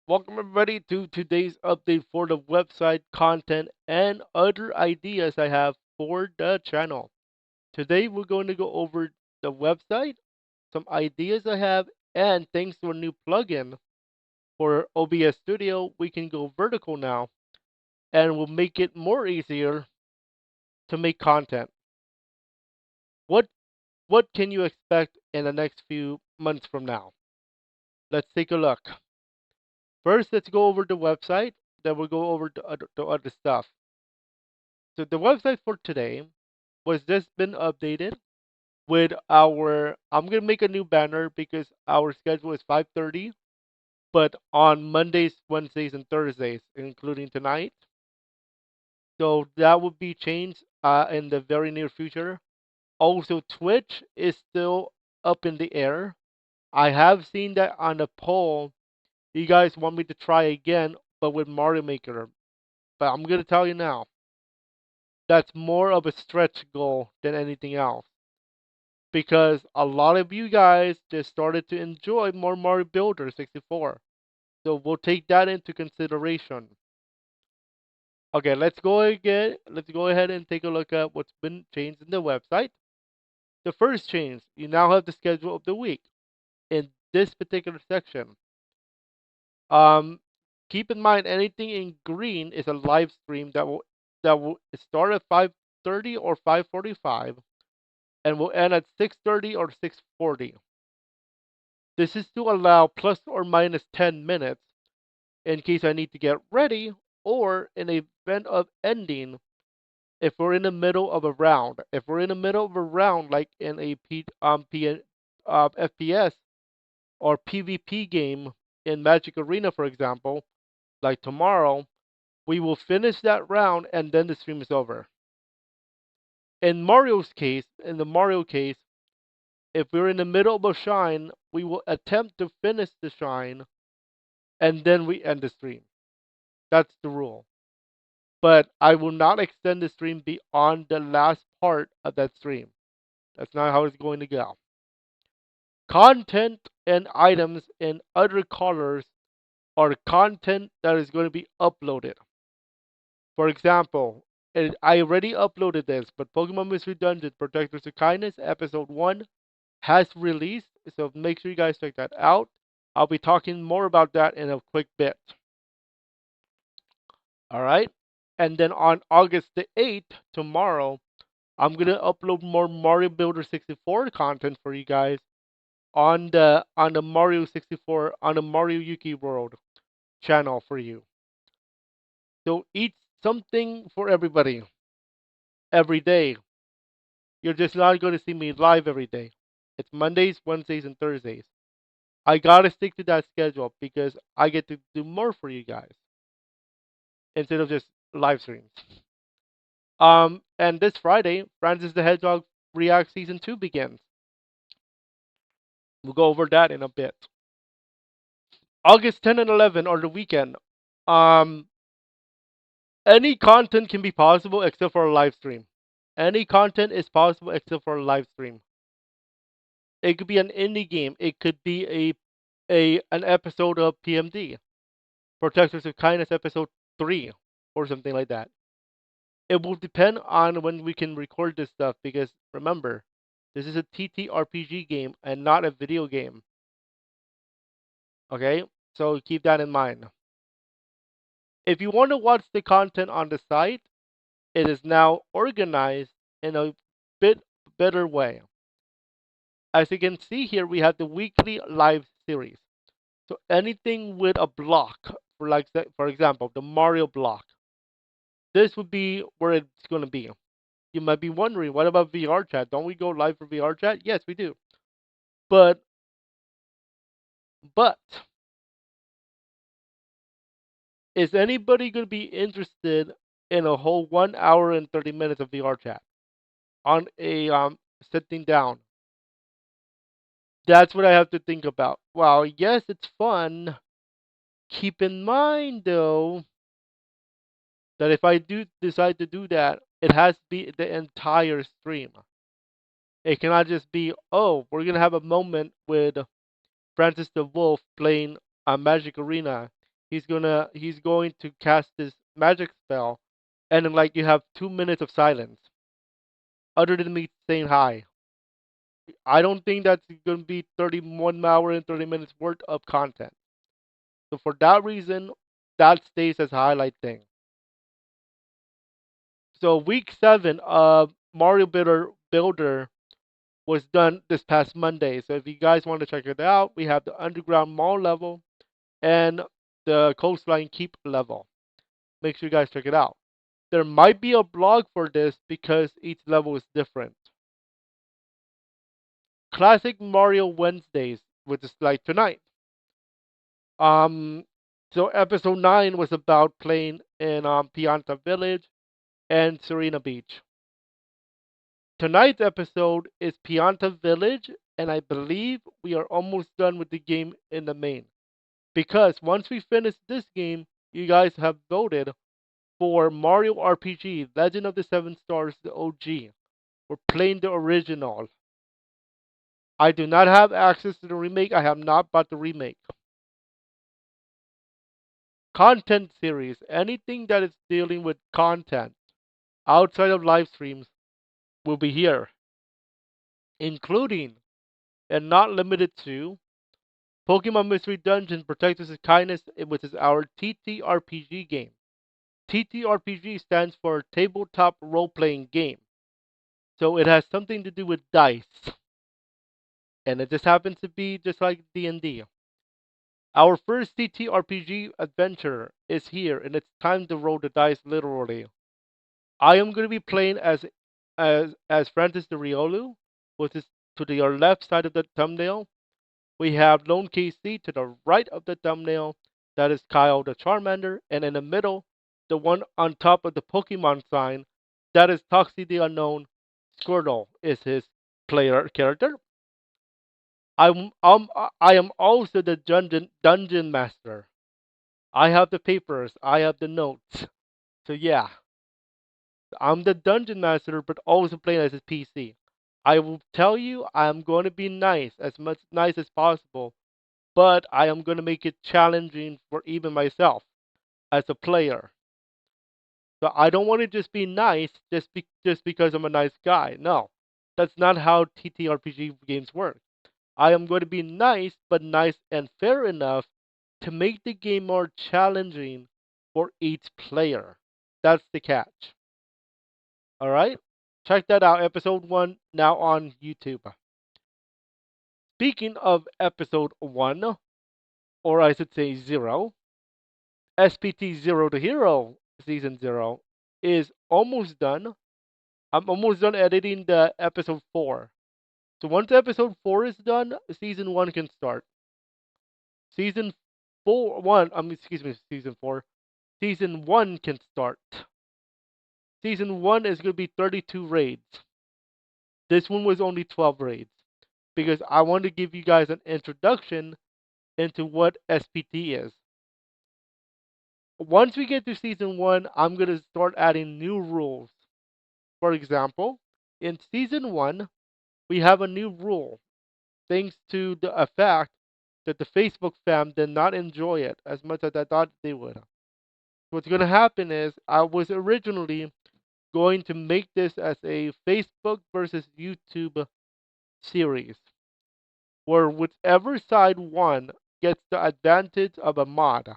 Welcome everybody to today's update for the website content and other ideas I have for the channel. Today we're going to go over the website, some ideas I have, and thanks to a new plugin for OBS Studio, we can go vertical now and will make it more easier to make content. What what can you expect in the next few months from now? Let's take a look. First, let's go over the website, then we'll go over the other stuff. So the website for today was just been updated with our I'm gonna make a new banner because our schedule is 5:30, but on Mondays, Wednesdays, and Thursdays, including tonight. So that will be changed in the very near future. Also, Twitch is still up in the air. I have seen that on a poll. You guys want me to try again, but with Mario Maker. But I'm gonna tell you now, that's more of a stretch goal than anything else. Because a lot of you guys just started to enjoy more Mario Builder 64. So we'll take that into consideration. Okay, let's go ahead and take a look at what's been changed in the website. The first change, you now have the schedule of the week in this particular section. Um, Keep in mind anything in green is a live stream that will start at 5:30 or 5:45 and will end at 6:30 or 6:40. This is to allow plus or minus 10 minutes in case I need to get ready or in the event of ending if we're in the middle of a round. If we're in the middle of a round like in a FPS or PvP game in Magic Arena, for example, like tomorrow, we will finish that round and then the stream is over. In the Mario case, if we're in the middle of a shine, we will attempt to finish the shine and then we end the stream. That's the rule. But I will not extend the stream beyond the last part of that stream. That's not how it's going to go. Content and items in other colors are content that is going to be uploaded. For example, I already uploaded this, but Pokemon Mystery Dungeon Protectors of Kindness Episode 1 has released, so make sure you guys check that out. I'll be talking more about that in a quick bit. All right? And then on August the 8th, tomorrow, I'm going to upload more Mario Builder 64 content for you guys on the Mario 64 on the Mario Yuki World channel for you. So eat something for everybody every day. You're just not going to see me live every day. It's Mondays, Wednesdays, and Thursdays. I gotta stick to that schedule because I get to do more for you guys instead of just live streams. And this Friday, Francis the Hedgehog React Season 2 begins. We'll go over that in a bit. August 10 and 11 are the weekend. Um, any content can be possible except for a live stream. Any content is possible except for a live stream. It could be an indie game. It could be a an episode of PMD, Protectors of Kindness episode 3 or something like that. It will depend on when we can record this stuff because remember, this is a TTRPG game and not a video game. Okay? So keep that in mind. If you want to watch the content on the site, it is now organized in a bit better way. As you can see here, we have the weekly live series. So anything with a block, for example, the Mario block, this would be where it's going to be. You might be wondering, what about VR chat? Don't we go live for VR chat? Yes, we do. But but is anybody going to be interested in a whole 1 hour and 30 minutes of VR chat on a sitting down? That's what I have to think about. Well, yes, it's fun. Keep in mind though that if I do decide to do that, it has to be the entire stream. It cannot just be, oh, we're gonna have a moment with Francis the Wolf playing a Magic Arena, He's going to cast this magic spell, and then like you have 2 minutes of silence, other than me saying hi. I don't think that's gonna be 31 hour and 30 minutes worth of content. So for that reason, that stays as a highlight thing. So week 7 of Mario Builder was done this past Monday. So if you guys want to check it out, we have the underground mall level and the coastline keep level. Make sure you guys check it out. There might be a blog for this because each level is different. Classic Mario Wednesdays, which is like tonight. Um, so episode 9 was about playing in Pianta Village and Serena Beach. Tonight's episode is Pianta Village, and I believe we are almost done with the game in the main. Because once we finish this game, you guys have voted for Mario RPG Legend of the Seven Stars, the OG. We're playing the original. I do not have access to the remake. I have not bought the remake. Content series, anything that is dealing with content outside of live streams will be here, including and not limited to Pokemon Mystery Dungeon Protect Us with Kindness, which is our TTRPG game. TTRPG stands for Tabletop Role Playing Game. So it has something to do with dice. And it just happens to be just like D&D. Our first TTRPG adventure is here, and it's time to roll the dice literally. I am going to be playing as Francis de Riolu, which is to the left side of the thumbnail. We have Lone KC to the right of the thumbnail. That is Kyle the Charmander. And in the middle, the one on top of the Pokemon sign, that is Toxie the Unknown. Squirtle is his player character. I am also the dungeon master. I have the papers. I have the notes. So yeah, I'm the dungeon master, but also playing as a PC. I will tell you, I am going to be nice, as much nice as possible, but I am going to make it challenging for even myself as a player. So I don't want to just be nice just because I'm a nice guy. No, that's not how TTRPG games work. I am going to be nice, but nice and fair enough to make the game more challenging for each player. That's the catch. All right? Check that out. Episode 1 now on YouTube. Speaking of episode 1, or I should say 0, SPT Zero to Hero Season 0 is almost done. I'm almost done editing the episode 4. So once episode 4 is done, season 1 can start. Season 4, 1, excuse me, season 4. Season 1 can start. Season 1 is going to be 32 raids. This one was only 12 raids because I want to give you guys an introduction into what SPT is. Once we get to season 1, I'm going to start adding new rules. For example, in season 1, we have a new rule thanks to the fact that the Facebook fam did not enjoy it as much as I thought they would. What's going to happen is I was originally going to make this as a Facebook versus YouTube series, where whichever side won gets the advantage of a mod.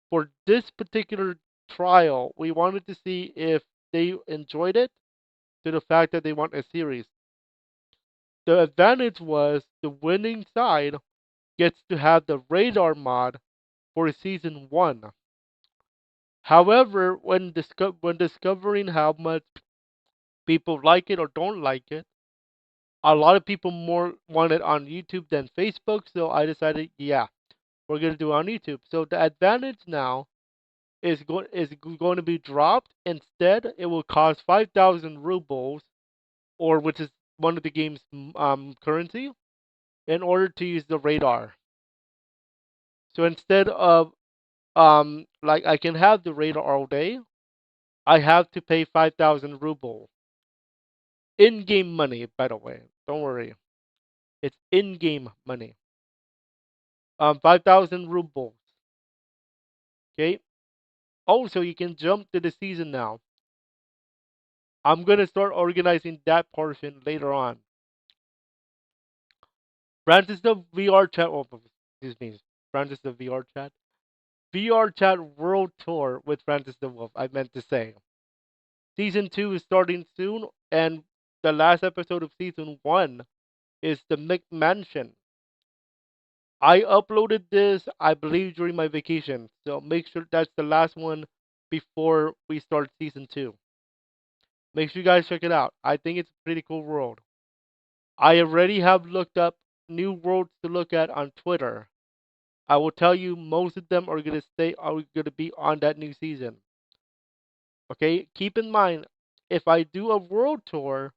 For this particular trial, we wanted to see if they enjoyed it to the fact that they want a series. The advantage was the winning side gets to have the radar mod for season 1. However, when discovering how much people like it or don't like it, a lot of people more want it on YouTube than Facebook, so I decided, yeah, we're gonna do it on YouTube. So the advantage now is going to be dropped. Instead, it will cost 5,000 rubles, or which is one of the game's currency, in order to use the radar. So instead of like I can have the radar all day, I have to pay 5,000 rubles in-game money. By the way, don't worry, it's in-game money. 5,000 rubles. Okay. Also, you can jump to the season now. I'm gonna start organizing that portion later on. Francis the VR chat. Oh, excuse me. Francis the VR chat. VR chat World Tour with Francis the Wolf. I meant to say. Season 2 is starting soon, and the last episode of season 1 is the McMansion. I uploaded this, I believe, during my vacation, so make sure that's the last one before we start season 2. Make sure you guys check it out. I think it's a pretty cool world. I already have looked up new worlds to look at on Twitter. I will tell you most of them are gonna be on that new season. Okay? Keep in mind, if I do a world tour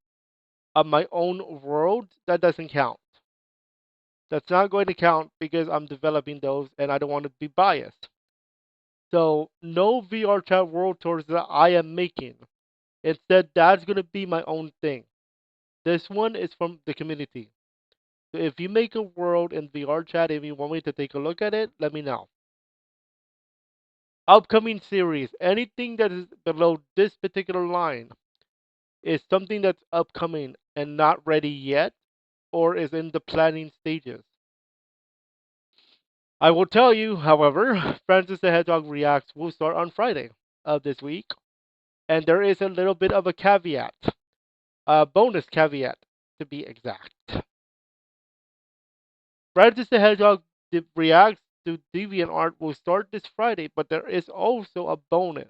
of my own world, that doesn't count. That's not going to count because I'm developing those and I don't want to be biased. So no VR chat world tours that I am making. Instead, that's gonna be my own thing. This one is from the community. So if you make a world in VR chat, if you want me to take a look at it, let me know. Upcoming series, anything that is below this particular line is something that's upcoming and not ready yet, or is in the planning stages. I will tell you, however, Francis the Hedgehog Reacts will start on Friday of this week, and there is a little bit of a caveat, a bonus caveat to be exact. Francis the Hedgehog Reacts to DeviantArt will start this Friday, but there is also a bonus.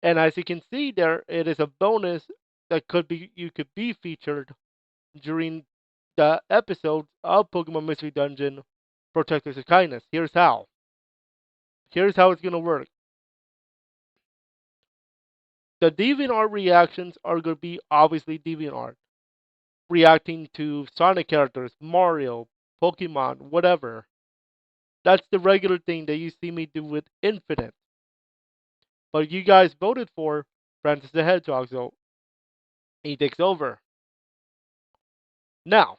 And as you can see there, it is a bonus that you could be featured during the episodes of Pokemon Mystery Dungeon Protectors of Kindness. Here's how. Here's how it's gonna work. The DeviantArt reactions are gonna be obviously DeviantArt reacting to Sonic characters, Mario, Pokemon, whatever. That's the regular thing that you see me do with Infinite. But you guys voted for Francis the Hedgehog, so he takes over. Now,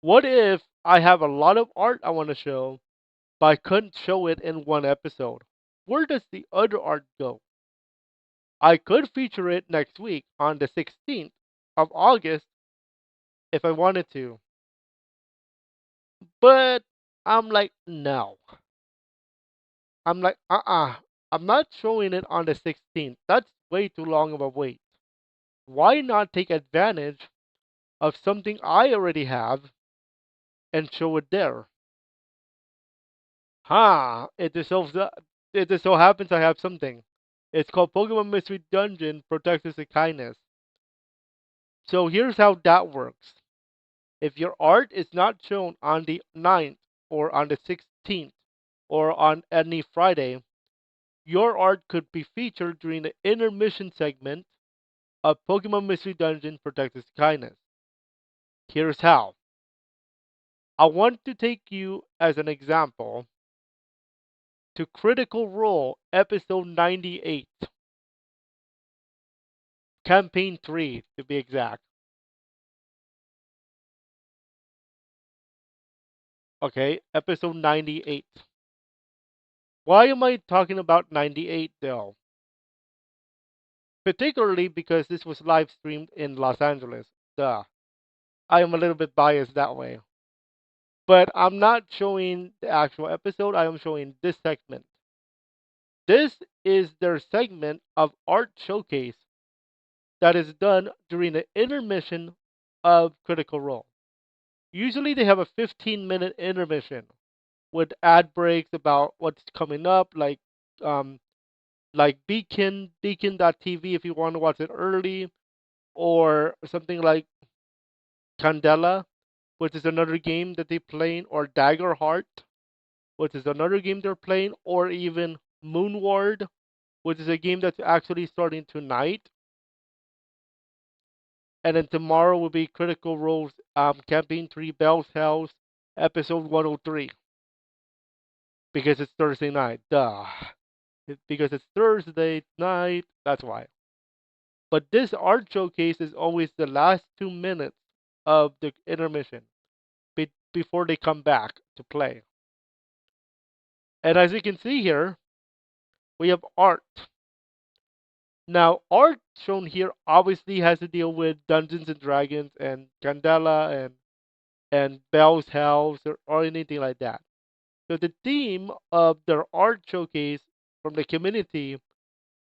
what if I have a lot of art I want to show, but I couldn't show it in one episode? Where does the other art go? I could feature it next week on the 16th of August if I wanted to, but I'm like, no. I'm like, I'm not showing it on the 16th. That's way too long of a wait. Why not take advantage of something I already have and show it there? Ha! It just so happens I have something. It's called Pokemon Mystery Dungeon Protectors of Kindness. So here's how that works. If your art is not shown on the 9th or on the 16th or on any Friday, your art could be featured during the intermission segment of Pokemon Mystery Dungeon Protectors of Kindness. Here's how. I want to take you as an example to Critical Role episode 98, campaign 3 to be exact. Okay, episode 98. Why am I talking about 98 though? Particularly because this was live streamed in Los Angeles. Duh. I am a little bit biased that way. But I'm not showing the actual episode, I am showing this segment. This is their segment of art showcase that is done during the intermission of Critical Role. Usually they have a 15-minute intermission with ad breaks about what's coming up, um, like Beacon.tv if you want to watch it early, or something like Candela, which is another game that they play, or Dagger Heart, which is another game they're playing, or even Moonward, which is a game that's actually starting tonight. And then tomorrow will be Critical Role's Campaign 3 Bell's House, episode 103. Because it's Thursday night. Duh. Because it's Thursday night. That's why. But this art showcase is always the last 2 minutes of the intermission before they come back to play. And as you can see here, we have art. Now, art shown here obviously has to deal with Dungeons and Dragons and Candela and Bell's House or anything like that. So the theme of their art showcase from the community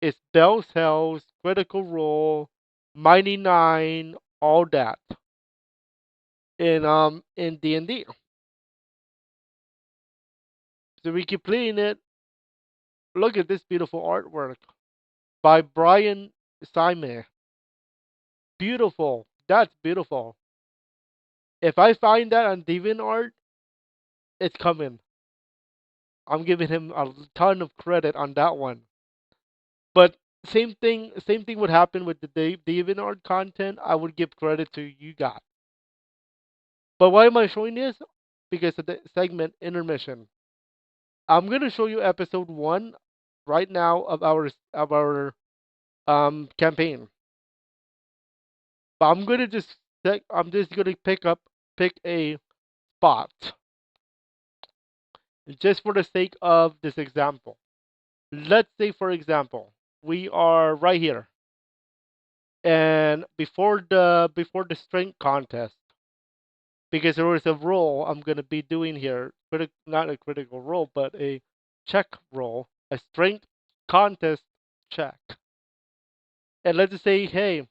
is Bell's House, Critical Role, Mighty Nine, all that in D&D. So we keep playing it. Look at this beautiful artwork by Brian Simon. Beautiful. That's beautiful. If I find that on DeviantArt, it's coming. I'm giving him a ton of credit on that one. But same thing would happen with the DeviantArt content. I would give credit to you guys. But why am I showing this? Because of the segment intermission. I'm gonna show you episode one right now of our campaign. But I'm just gonna pick a spot just for the sake of this example. Let's say, for example, we are right here, and before the strength contest, because there was a role I'm gonna be doing here, not a critical role, but a check role, a strength contest check. And let's just say, hey,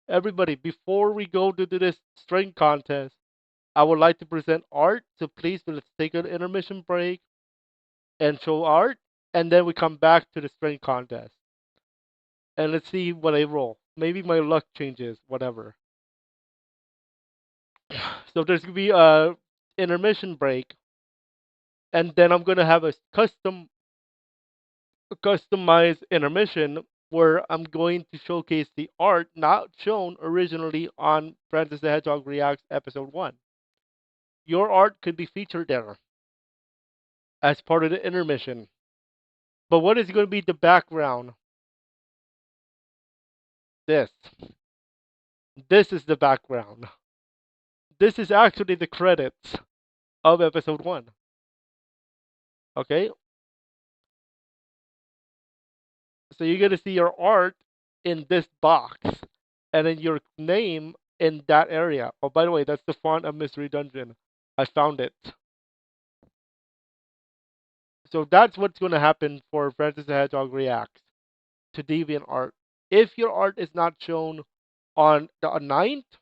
everybody, before we go to do this strength contest, I would like to present art. So please, let's take an intermission break and show art, and then we come back to the strength contest. And let's see what I roll. Maybe my luck changes, whatever. So there's gonna be a intermission break, and then I'm gonna have a customized intermission where I'm going to showcase the art not shown originally on Francis the Hedgehog Reacts episode 1. Your art could be featured there as part of the intermission. But what is going to be the background? This. This is the background. This is actually the credits of episode 1. Okay? So you're going to see your art in this box and then your name in that area. Oh, by the way, that's the font of Mystery Dungeon. I found it. So that's what's going to happen for Francis the Hedgehog Reacts to DeviantArt. If your art is not shown on the ninth,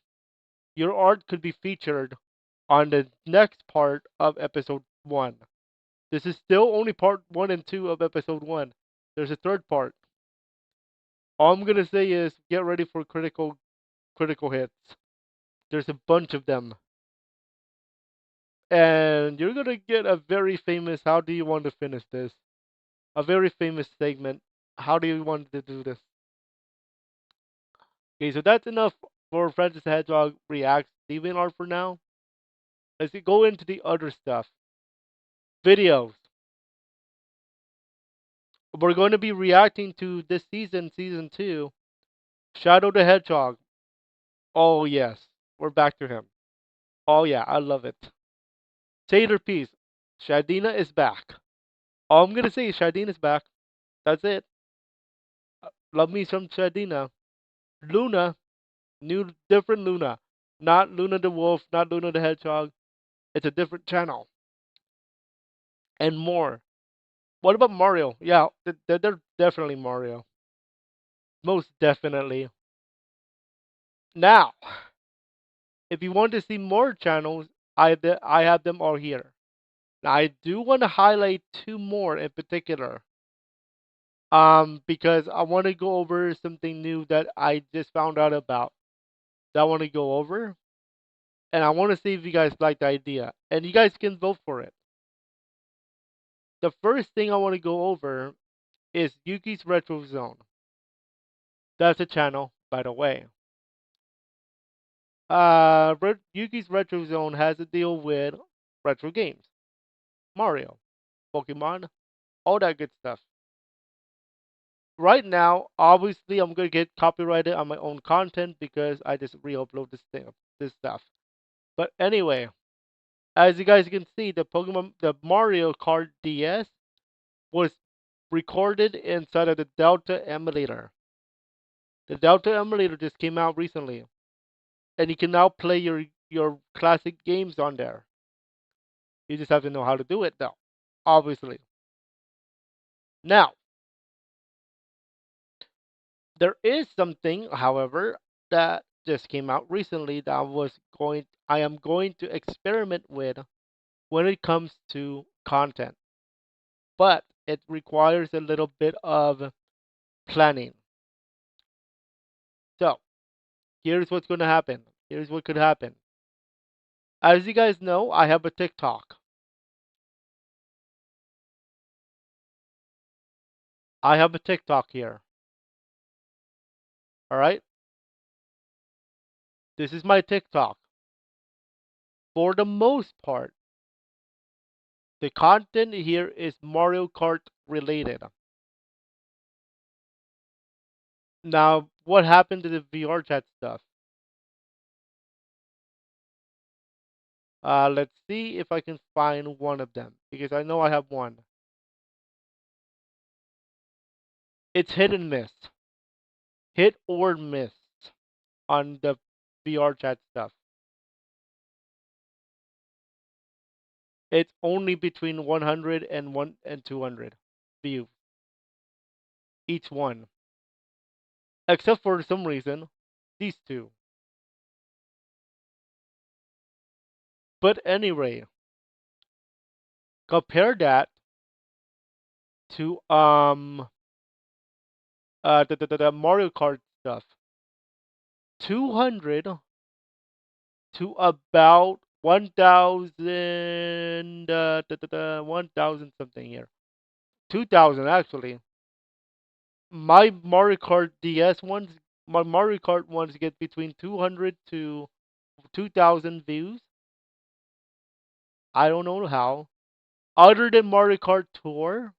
your art could be featured on the next part of episode 1. This is still only part 1 and 2 of episode 1. There's a third part. All I'm going to say is get ready for critical hits. There's a bunch of them. And you're going to get a very famous how do you want to finish this? A very famous segment. How do you want to do this? Okay, so that's enough for Francis the Hedgehog Reacts DeviantArt for now. Let's go into the other stuff. Videos. We're going to be reacting to this season 2, Shadow the Hedgehog. Oh, yes. We're back to him. Oh, yeah. I love it. Tater Piece. Shadina is back. All I'm going to say is Shadina is back. That's it. Love me some Shadina. Luna. Different Luna. Not Luna the Wolf, not Luna the Hedgehog. It's a different channel. And more. What about Mario? Yeah, they're definitely Mario. Most definitely. Now, if you want to see more channels, I have them all here. Now, I do want to highlight two more in particular. Because I want to go over something new that I just found out about. That I want to go over, and I want to see if you guys like the idea, and you guys can vote for it. The first thing I want to go over is Yuki's Retro Zone. That's a channel, by the way. Yuki's Retro Zone has to deal with retro games, Mario, Pokemon, all that good stuff. Right now, obviously, I'm gonna get copyrighted on my own content because I just re-upload this stuff. But anyway, as you guys can see, the Mario Kart DS was recorded inside of the Delta emulator. The Delta emulator just came out recently, and you can now play your classic games on there. You just have to know how to do it, though. Obviously. Now, there is something, however, that just came out recently that I am going to experiment with when it comes to content, but it requires a little bit of planning. So, here's what's going to happen. Here's what could happen. As you guys know, I have a TikTok. I have a TikTok here. All right? This is my TikTok. For the most part, the content here is Mario Kart related. Now, what happened to the VR chat stuff? Let's see if I can find one of them because I know I have one. It's hit and miss, hit or miss on the VR chat stuff. It's only between 100 and 200 views each one, except for some reason these two. But anyway, compare that to the Mario Kart stuff. 200 to about 1000 1000 something here. 2000 actually. My Mario Kart DS ones my Mario Kart ones get between 200 to 2000 views. I don't know how. Other than Mario Kart Tour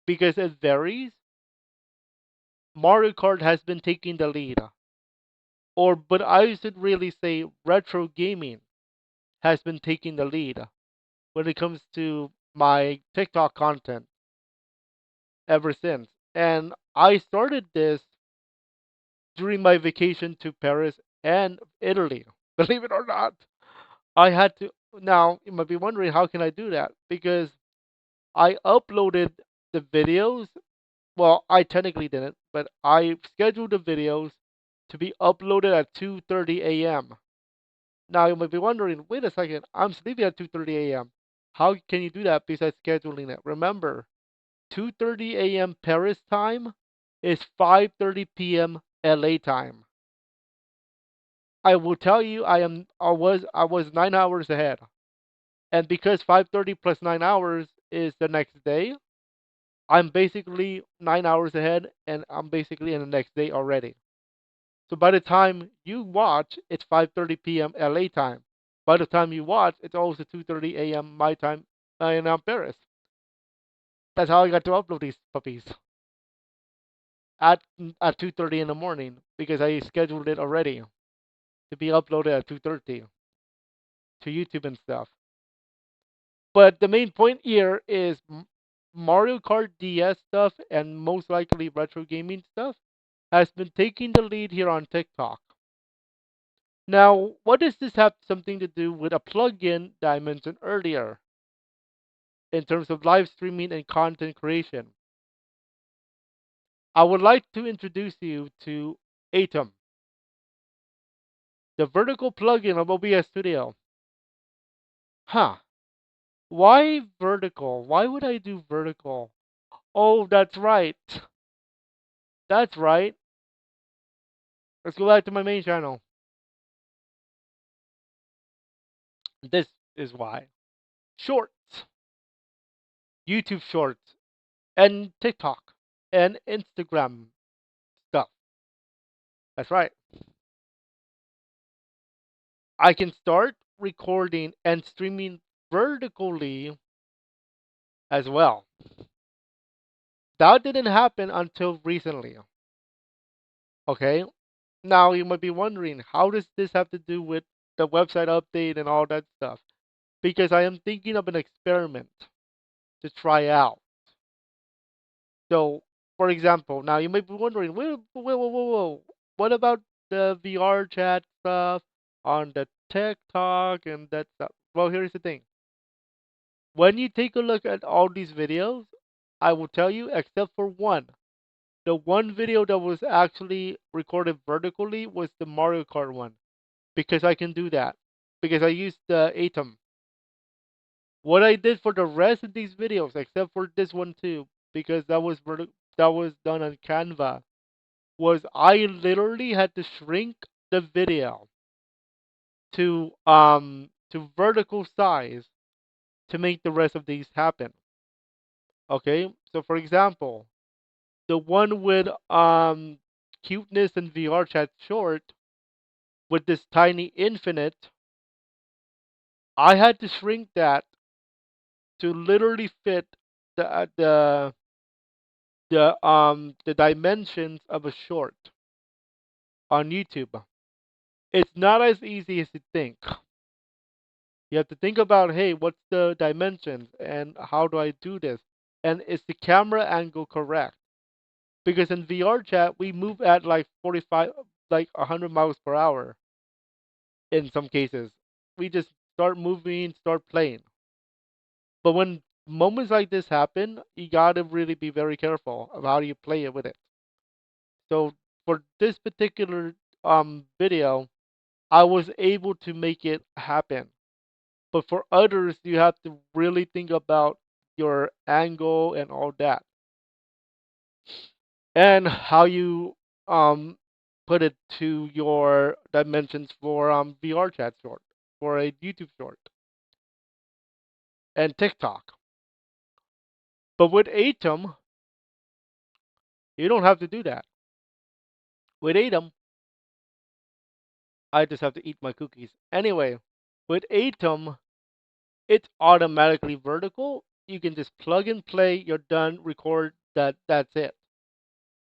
because it varies. Mario Kart has been taking the lead. But I should really say retro gaming has been taking the lead when it comes to my TikTok content ever since. And I started this during my vacation to Paris and Italy. Believe it or not, I had to. Now, you might be wondering how can I do that? Because I uploaded the videos. Well, I technically didn't, but I scheduled the videos to be uploaded at 2:30 a.m. Now, you might be wondering, wait a second, I'm sleeping at 2:30 a.m. How can you do that besides scheduling it? Remember, 2:30 a.m. Paris time is 5:30 p.m. LA time. I will tell you I was 9 hours ahead. And because 5:30 plus 9 hours is the next day, I'm basically 9 hours ahead and I'm basically in the next day already. So by the time you watch, it's 5:30 p.m. LA time. By the time you watch, it's also 2:30 a.m. my time in Paris. That's how I got to upload these puppies at 2:30 in the morning because I scheduled it already to be uploaded at 2:30 to YouTube and stuff. But the main point here is Mario Kart DS stuff and most likely retro gaming stuff has been taking the lead here on TikTok. Now, what does this have something to do with a plugin that I mentioned earlier in terms of live streaming and content creation? I would like to introduce you to Atom, the vertical plugin of OBS Studio. Huh. Why vertical? Why would I do vertical? Oh, that's right. That's right. Let's go back to my main channel. This is why. Shorts, YouTube Shorts, and TikTok, and Instagram stuff. That's right. I can start recording and streaming vertically as well. That didn't happen until recently. Okay? Now you might be wondering, how does this have to do with the website update and all that stuff? Because I am thinking of an experiment to try out. So, for example, now you may be wondering, whoa, what about the VR chat stuff on the TikTok and that stuff? Well, here's the thing. When you take a look at all these videos, I will tell you, except for one, the one video that was actually recorded vertically was the Mario Kart one, because I can do that, because I used the Atom. What I did for the rest of these videos, except for this one too, because that was done on Canva, was I literally had to shrink the video to vertical size to make the rest of these happen. Okay, so for example, the one with cuteness and VR chat short with this tiny infinite, I had to shrink that to literally fit the dimensions of a short on YouTube. It's not as easy as you think. You have to think about, hey, what's the dimensions and how do I do this? And is the camera angle correct? Because in VR chat we move at like 45, like 100 miles per hour in some cases. We just start moving, start playing. But when moments like this happen, you gotta really be very careful of how you play it with it. So for this particular video, I was able to make it happen. But for others, you have to really think about your angle and all that, and how you um put it to your dimensions for VR chat short, for a YouTube short, and TikTok. But with Atom, you don't have to do that. With Atom, I just have to eat my cookies. Anyway, with Atom, it's automatically vertical. You can just plug and play. You're done. Record. That's it.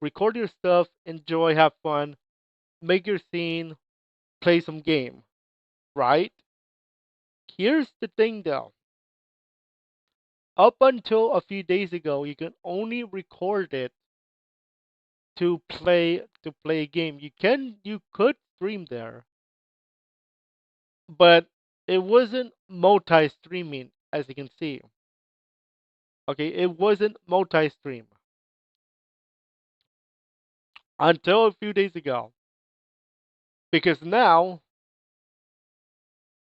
Record your stuff. Enjoy. Have fun. Make your scene. Play some game. Right? Here's the thing, though. Up until a few days ago, you can only record it to play a game. You could stream there, but it wasn't multi-streaming, as you can see. Okay, it wasn't multi-stream until a few days ago, because now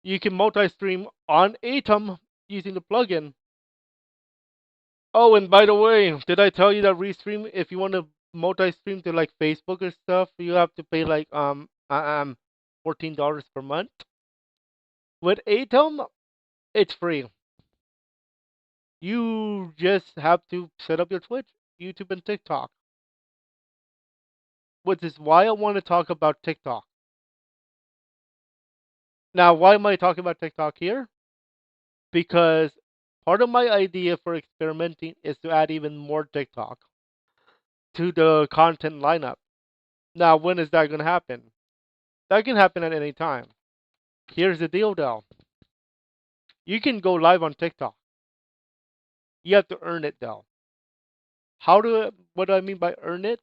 you can multi-stream on Atom using the plugin. Oh, and by the way, did I tell you that Restream, if you want to multi-stream to like Facebook or stuff, you have to pay like $14 per month. With Atom, it's free. You just have to set up your Twitch, YouTube, and TikTok. Which is why I want to talk about TikTok. Now, why am I talking about TikTok here? Because part of my idea for experimenting is to add even more TikTok to the content lineup. Now, when is that going to happen? That can happen at any time. Here's the deal though. You can go live on TikTok. You have to earn it though. What do I mean by earn it?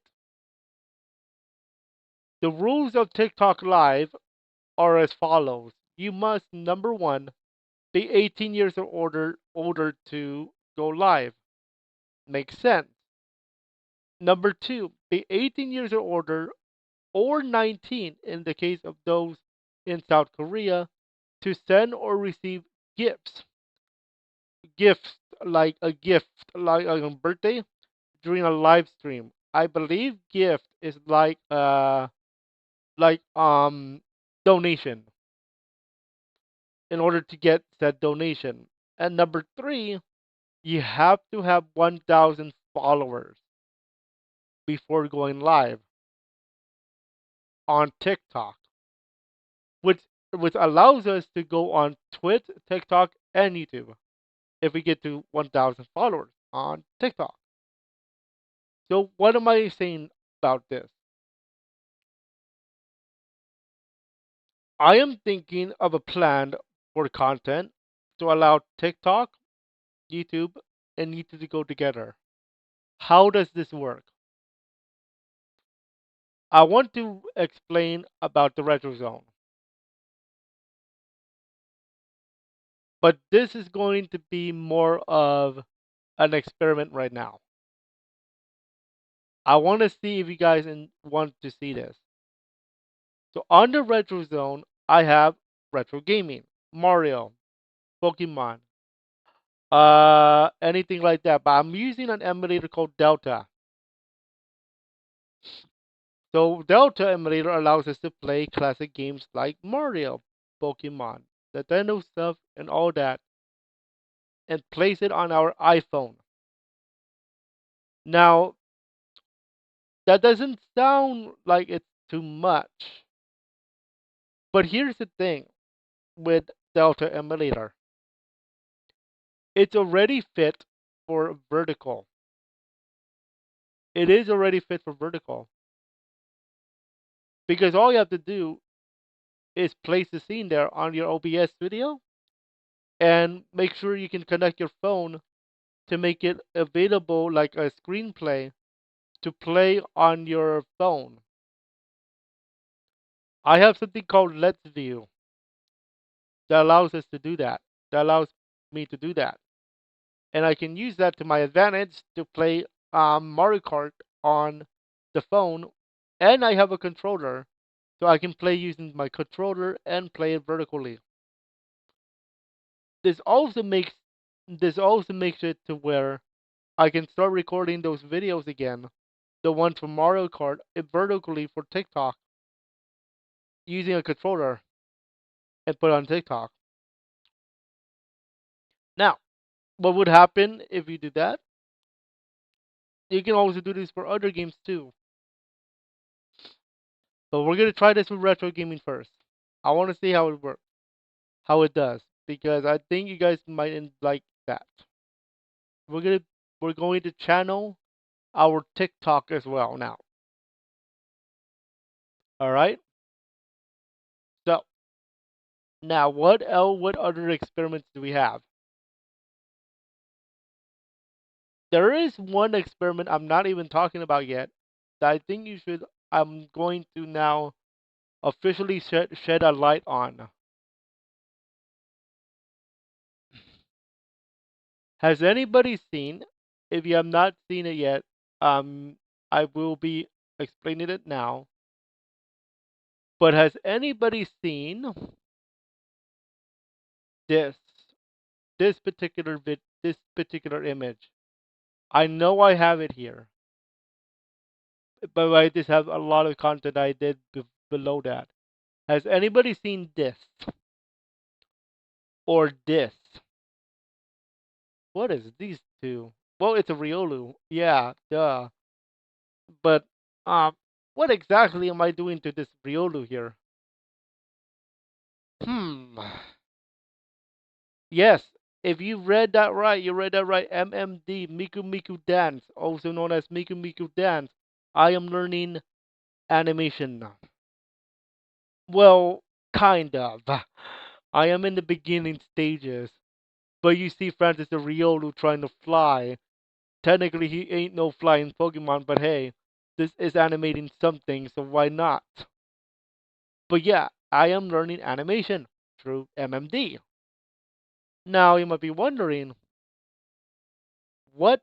The rules of TikTok Live are as follows. You must, number one, be 18 years or older to go live. Makes sense. Number two, be 18 years or older or 19 in the case of those in South Korea to send or receive gifts. Gifts like a birthday during a live stream. I believe gift is like donation in order to get said donation. And number three, you have to have 1,000 followers before going live on TikTok, which allows us to go on Twitch, TikTok, and YouTube if we get to 1,000 followers on TikTok. So what am I saying about this? I am thinking of a plan for content to allow TikTok, YouTube, and need to go together. How does this work? I want to explain about the retro zone, but this is going to be more of an experiment right now. I want to see if you guys want to see this. So on the retro zone, I have retro gaming, Mario, Pokemon, anything like that. But I'm using an emulator called Delta. So Delta emulator allows us to play classic games like Mario, Pokemon, Nintendo stuff, and all that, and place it on our iPhone. Now, that doesn't sound like it's too much, but here's the thing with Delta emulator. It's already fit for vertical. It is already fit for vertical because all you have to do is place the scene there on your OBS video and make sure you can connect your phone to make it available like a screenplay to play on your phone. I have something called Let's View that allows us to do that. That allows me to do that. And I can use that to my advantage to play Mario Kart on the phone. And I have a controller, so I can play using my controller and play it vertically. This also makes this also makes it to where I can start recording those videos again, the ones from Mario Kart, vertically for TikTok using a controller and put on TikTok. Now, what would happen if you do that? You can also do this for other games too. But we're gonna try this with retro gaming first. I want to see how it works, how it does, because I think you guys might like that. We're gonna we're going to channel our TikTok as well now. All right. So now, what other experiments do we have? There is one experiment I'm not even talking about yet that I think you should. I'm going to now officially shed a light on. Has anybody seen? If you have not seen it yet, I will be explaining it now. But has anybody seen this this particular image? I know I have it here, but I just have a lot of content I did below that. Has anybody seen this or this? What is these two? Well, it's a Riolu. Yeah, duh. But um, what exactly am I doing to this Riolu here? Hmm. Yes, if you read that right, you read that right. MMD, Miku Miku Dance, also known as Miku Miku Dance. I am learning animation now. Well, kind of. I am in the beginning stages. But you see Francis the Riolu trying to fly. Technically, he ain't no flying Pokemon, but hey, this is animating something, so why not? But yeah, I am learning animation through MMD. Now, you might be wondering, what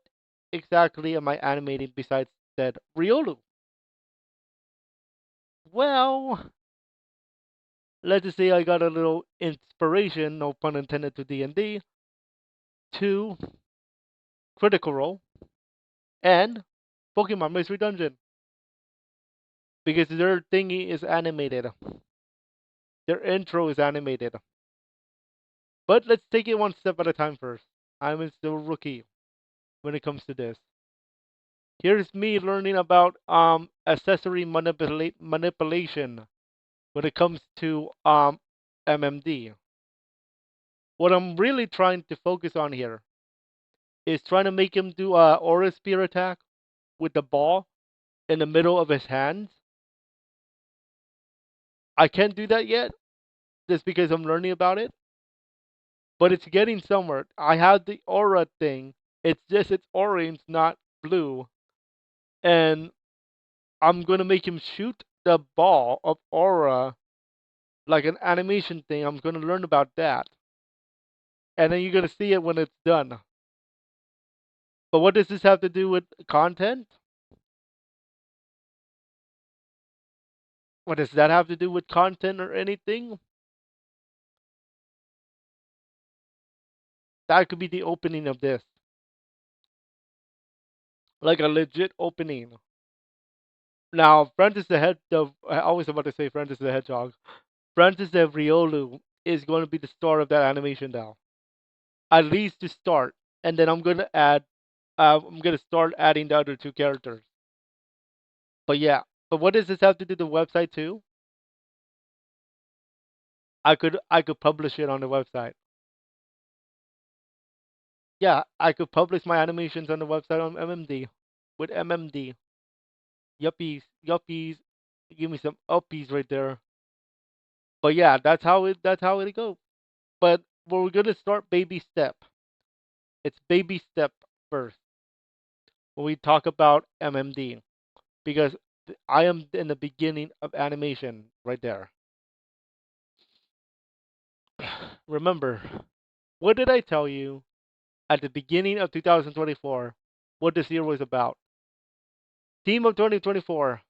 exactly am I animating besides said Riolu? Well, let's just say I got a little inspiration, no pun intended, to D&D, to Critical Role, and Pokemon Mystery Dungeon. Because their thingy is animated. Their intro is animated. But let's take it one step at a time first. I'm still a rookie when it comes to this. Here's me learning about accessory manipulation when it comes to MMD. What I'm really trying to focus on here is trying to make him do a aura spear attack with the ball in the middle of his hands. I can't do that yet, just because I'm learning about it, but it's getting somewhere. I have the aura thing It's just it's orange, not blue. And I'm gonna make him shoot the ball of aura like an animation thing. I'm gonna learn about that, and then you're gonna see it when it's done. But what does this have to do with content? What does that have to do with content or anything? That could be the opening of this, like a legit opening. Now, Francis the Head, I always about to say Francis the Hedgehog. Francis the Riolu is going to be the star of that animation now, at least to start. And then I'm gonna start adding the other two characters. But yeah, but what does this have to do with the website too? I could publish it on the website. Yeah, I could publish my animations on the website on MMD with MMD. Yuppies, yuppies, give me some uppies right there. But yeah, that's how it go. But we're gonna start baby step. It's baby step first when we talk about MMD because I am in the beginning of animation right there. Remember, what did I tell you at the beginning of 2024? What this year was about? Theme of 2024: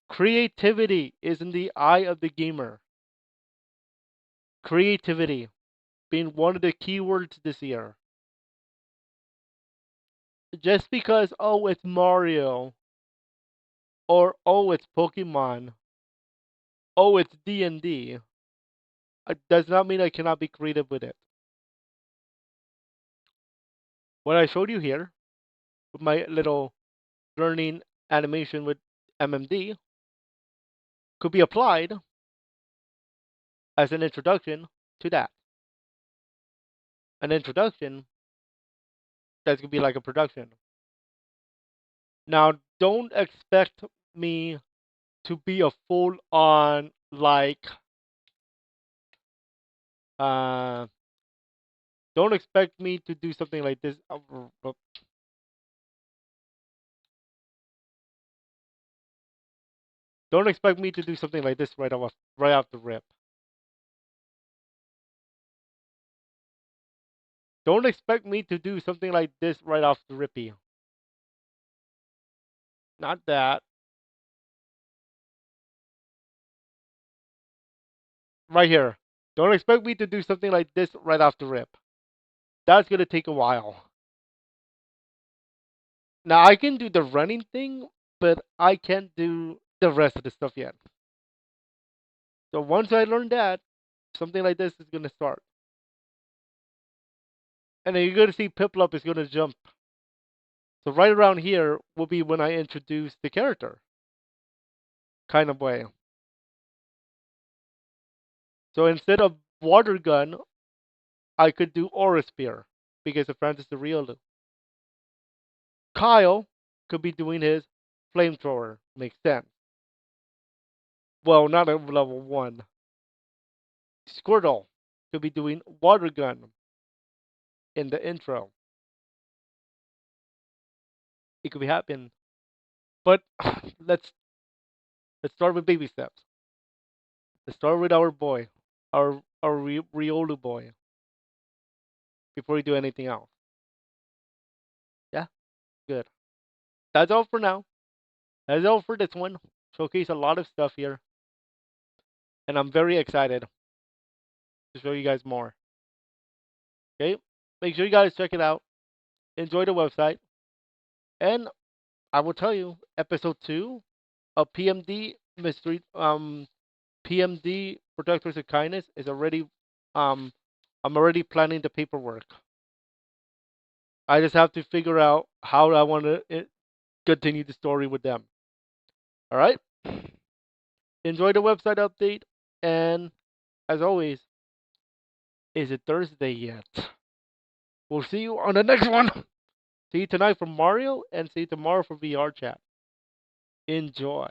creativity is in the eye of the gamer. Creativity being one of the keywords this year. Just because it's Mario or it's Pokemon, it's D&D, does not mean I cannot be creative with it. What I showed you here with my little learning animation with MMD could be applied as an introduction to that. An introduction that's gonna be like a production. Now, don't expect me to be a full on like uh don't expect me to do something like this. Don't expect me to do something like this right off the rip. Don't expect me to do something like this right off the rippy. Not that. Right here. Don't expect me to do something like this right off the rip. That's gonna take a while. Now I can do the running thing, but I can't do the rest of the stuff yet. So once I learn that, something like this is gonna start. And then you're gonna see Piplup is gonna jump. So right around here will be when I introduce the character. Kind of way. So instead of water gun, I could do Aura Spear because of Francis the Real. Kyle could be doing his flamethrower. Makes sense. Well, not at level 1. Squirtle could be doing water gun in the intro. It could be happening. But let's start with baby steps. Let's start with our boy, our Riolu boy, before we do anything else. Yeah, good. That's all for now. That's all for this one. Showcase a lot of stuff here, and I'm very excited to show you guys more. Okay, make sure you guys check it out. Enjoy the website, and I will tell you, episode 2 of PMD Mystery PMD Protectors of Kindness is already um I'm already planning the paperwork. I just have to figure out how I want to continue the story with them. All right? Enjoy the website update, and as always, is it Thursday yet? We'll see you on the next one. See you tonight for Mario, and see you tomorrow for VR chat. Enjoy.